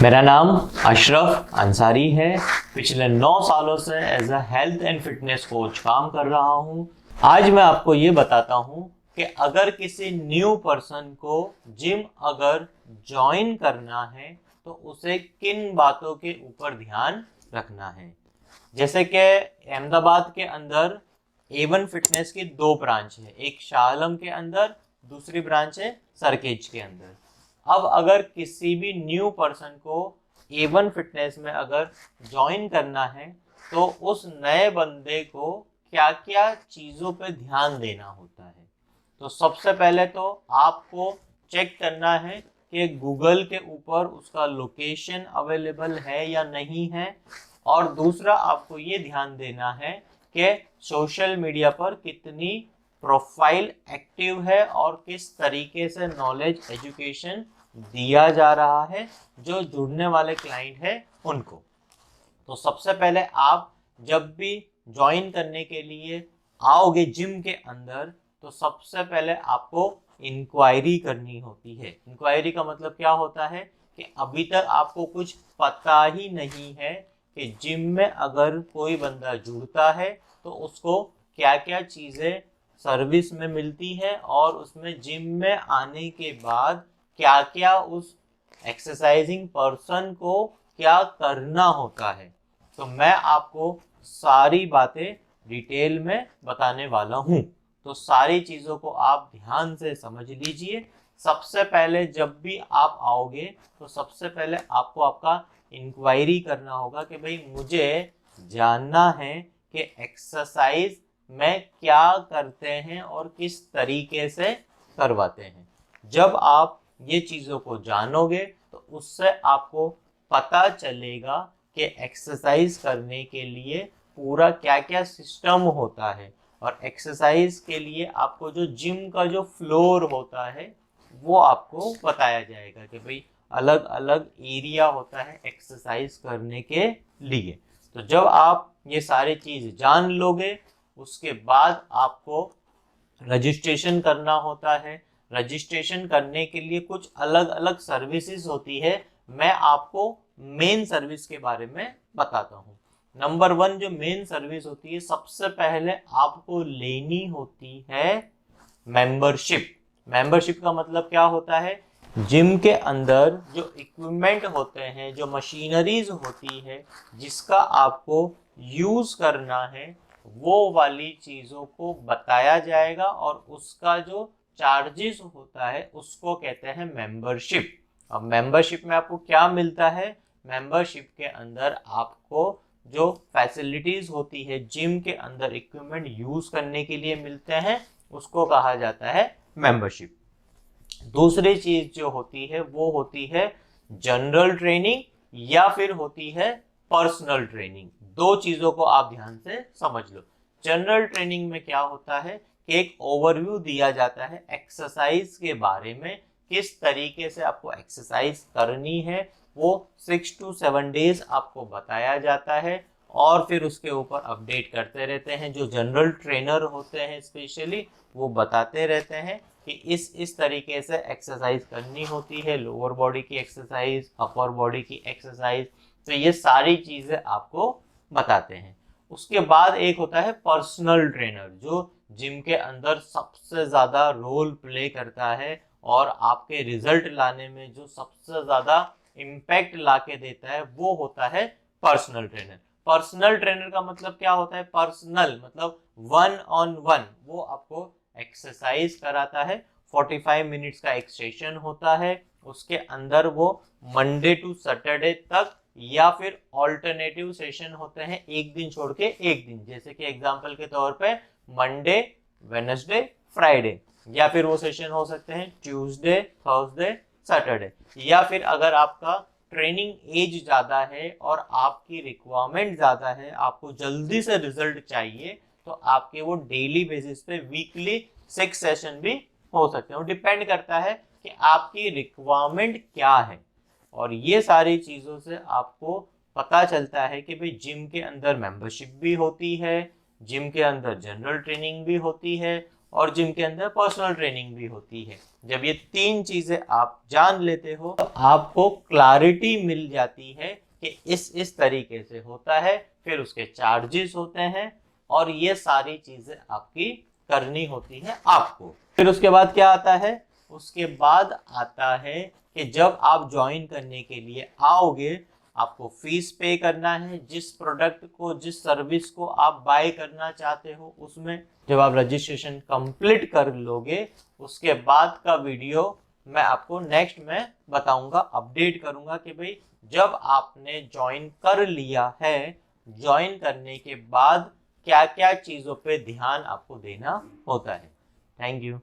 मेरा नाम अशरफ अंसारी है। पिछले 9 सालों से as a health and fitness coach काम कर रहा हूँ। आज मैं आपको ये बताता हूँ कि अगर किसी न्यू पर्सन को जिम अगर ज्वाइन करना है तो उसे किन बातों के ऊपर ध्यान रखना है। जैसे कि अहमदाबाद के अंदर A1 फिटनेस की 2 ब्रांच है, एक शाह आलम के अंदर, दूसरी ब्रांच है सरखेज के अंदर। अब अगर किसी भी न्यू पर्सन को A1 फिटनेस में अगर ज्वाइन करना है तो उस नए बंदे को क्या क्या चीज़ों पे ध्यान देना होता है। तो सबसे पहले तो आपको चेक करना है कि गूगल के ऊपर उसका लोकेशन अवेलेबल है या नहीं है, और दूसरा आपको ये ध्यान देना है कि सोशल मीडिया पर कितनी प्रोफाइल एक्टिव है और किस तरीके से नॉलेज एजुकेशन दिया जा रहा है जो जुड़ने वाले क्लाइंट है उनको। तो सबसे पहले आप जब भी ज्वाइन करने के लिए आओगे जिम के अंदर तो सबसे पहले आपको इंक्वायरी करनी होती है। इंक्वायरी का मतलब क्या होता है कि अभी तक आपको कुछ पता ही नहीं है कि जिम में अगर कोई बंदा जुड़ता है तो उसको क्या क्या चीज़ें सर्विस में मिलती है और उसमें जिम में आने के बाद क्या क्या उस एक्सरसाइजिंग पर्सन को क्या करना होता है। तो मैं आपको सारी बातें डिटेल में बताने वाला हूँ, तो सारी चीज़ों को आप ध्यान से समझ लीजिए। सबसे पहले जब भी आप आओगे तो सबसे पहले आपको आपका इंक्वायरी करना होगा कि भाई मुझे जानना है कि एक्सरसाइज में क्या करते हैं और किस तरीके से करवाते हैं। जब आप ये चीज़ों को जानोगे तो उससे आपको पता चलेगा कि एक्सरसाइज करने के लिए पूरा क्या क्या सिस्टम होता है, और एक्सरसाइज के लिए आपको जो जिम का जो फ्लोर होता है वो आपको बताया जाएगा कि भाई अलग अलग एरिया होता है एक्सरसाइज करने के लिए। तो जब आप ये सारी चीज़ जान लोगे उसके बाद आपको रजिस्ट्रेशन करना होता है। रजिस्ट्रेशन करने के लिए कुछ अलग अलग सर्विसेज होती है, मैं आपको मेन सर्विस के बारे में बताता हूँ। नंबर 1 जो मेन सर्विस होती है, सबसे पहले आपको लेनी होती है मेंबरशिप। मेंबरशिप का मतलब क्या होता है, जिम के अंदर जो इक्विपमेंट होते हैं, जो मशीनरीज होती है जिसका आपको यूज करना है, वो वाली चीज़ों को बताया जाएगा और उसका जो चार्जेस होता है उसको कहते हैं मेंबरशिप। अब मेंबरशिप में आपको क्या मिलता है, मेंबरशिप के अंदर आपको जो फैसिलिटीज होती है जिम के अंदर इक्विपमेंट यूज करने के लिए मिलते हैं उसको कहा जाता है मेंबरशिप। दूसरी चीज जो होती है वो होती है जनरल ट्रेनिंग या फिर होती है पर्सनल ट्रेनिंग। 2 चीजों को आप ध्यान से समझ लो। जनरल ट्रेनिंग में क्या होता है कि एक ओवरव्यू दिया जाता है एक्सरसाइज के बारे में, किस तरीके से आपको एक्सरसाइज करनी है वो 6 to 7 डेज आपको बताया जाता है, और फिर उसके ऊपर अपडेट करते रहते हैं। जो जनरल ट्रेनर होते हैं स्पेशली वो बताते रहते हैं कि इस तरीके से एक्सरसाइज करनी होती है, लोअर बॉडी की एक्सरसाइज, अपर बॉडी की एक्सरसाइज। तो ये सारी चीज़ें आपको बताते हैं। उसके बाद एक होता है पर्सनल ट्रेनर जो जिम के अंदर सबसे ज़्यादा रोल प्ले करता है और आपके रिजल्ट लाने में जो सबसे ज़्यादा इम्पैक्ट ला के देता है वो होता है पर्सनल ट्रेनर। पर्सनल ट्रेनर का मतलब क्या होता है, पर्सनल मतलब 1-on-1, वो आपको एक्सरसाइज कराता है। 45 मिनट्स का एक सेशन होता है, उसके अंदर वो मंडे टू सैटरडे तक या फिर ऑल्टरनेटिव सेशन होते हैं, एक दिन छोड़ के एक दिन। जैसे कि एग्जांपल के तौर पे मंडे, वेडनेसडे, फ्राइडे, या फिर वो सेशन हो सकते हैं ट्यूसडे, थर्सडे, सैटरडे। या फिर अगर आपका ट्रेनिंग एज ज़्यादा है और आपकी रिक्वायरमेंट ज़्यादा है, आपको जल्दी से रिजल्ट चाहिए, तो आपके वो डेली बेसिस पे वीकली 6 सेशन भी हो सकते हैं। वो डिपेंड करता है कि आपकी रिक्वायरमेंट क्या है, और ये सारी चीज़ों से आपको पता चलता है कि भाई जिम के अंदर मेंबरशिप भी होती है, जिम के अंदर जनरल ट्रेनिंग भी होती है, और जिम के अंदर पर्सनल ट्रेनिंग भी होती है। जब ये 3 चीजें आप जान लेते हो तो आपको क्लैरिटी मिल जाती है कि इस तरीके से होता है, फिर उसके चार्जेस होते हैं और ये सारी चीजें आपकी करनी होती है आपको। फिर उसके बाद क्या आता है? उसके बाद आता है कि जब आप ज्वाइन करने के लिए आओगे आपको फीस पे करना है, जिस प्रोडक्ट को, जिस सर्विस को आप बाय करना चाहते हो उसमें। जब आप रजिस्ट्रेशन कंप्लीट कर लोगे उसके बाद का वीडियो मैं आपको नेक्स्ट में बताऊंगा, अपडेट करूंगा कि भाई जब आपने ज्वाइन कर लिया है, ज्वाइन करने के बाद क्या क्या चीजों पे ध्यान आपको देना होता है। Thank you.